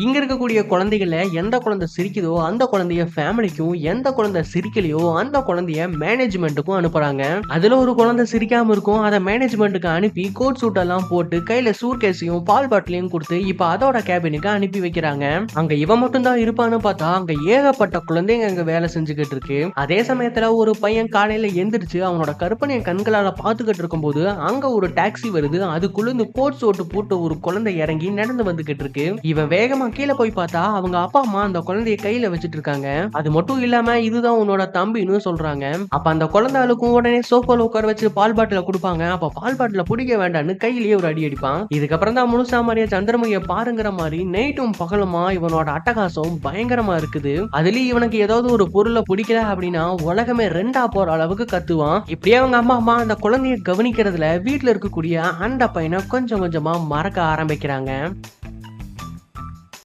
இங்க இருக்கக்கூடிய குழந்தைகள்ல எந்த குழந்தை சிரிக்குதோ அந்த குழந்தைய ஃபேமிலிக்கும், எந்த குழந்தை சிரிக்கலையோ அந்த குழந்தைய மேனேஜ்மென்ட்டுக்கும் அனுப்புறாங்க. அதுல ஒரு குழந்தை சிரிக்காம இருக்கும். அத மேனேஜ்மென்ட்க்கு அனுப்பி கோட் சூட் எல்லாம் போட்டு கையில சூட்கேஸையும், பால் பாட்டிலையும் குடுத்து இப்ப அதோட கேபினுக்கு அனுப்பி வைக்கிறாங்க. அங்க இவன் மட்டும் தான் இருப்பான்னு பார்த்தா, அங்க ஏகப்பட்ட குழந்தைங்க அங்க வேலை செஞ்சுகிட்டு இருக்கு. அதே சமயத்துல ஒரு பையன் காலையில எந்திரிச்சு அவனோட கற்பனைய கண்களால பார்த்துக்கிட்டு இருக்கும்போது, அங்க ஒரு டாக்ஸி வருது. அதுக்குள்ள இந்த கோட் சூட் போட்டு ஒரு குழந்தை இறங்கி நடந்து வந்துகிட்டு இருக்கு. இவன் வேகமா கீழ போய் பார்த்தா, அவங்க அப்பா, அம்மா அந்த குழந்தைய கையில வச்சுட்டு இருக்காங்க. அது மட்டும் இல்லாம இதுதான் உன்னோட தம்பின்னு சொல்றாங்க. அப்ப அந்த குழந்தை அழுகும். உடனே சோஃபால உட்கார வச்சு பால் பாட்டில குடுப்பாங்க. அப்ப பால் பாட்டில புடிக்க வேண்டான்னு கையிலேயே ஒரு அடி அடிப்பான். இதுக்கப்புறம் தான் முழுசா மாரியா சந்திரமுகிய பாருங்கிற மாரி நைட்டும் பகலுமா இவனோட அட்டகாசம் பயங்கரமா இருக்குது. அதுலயும் இவனுக்கு ஏதாவது ஒரு பொருள பிடிக்கல அப்படின்னா உலகமே 2ஆ போற அளவுக்கு கத்துவான். இப்படியே அவங்க அம்மா அந்த குழந்தைய கவனிக்கிறதுல வீட்ல இருக்கக்கூடிய அந்த பையனை கொஞ்சம் கொஞ்சமா மறக்க ஆரம்பிக்கிறாங்க.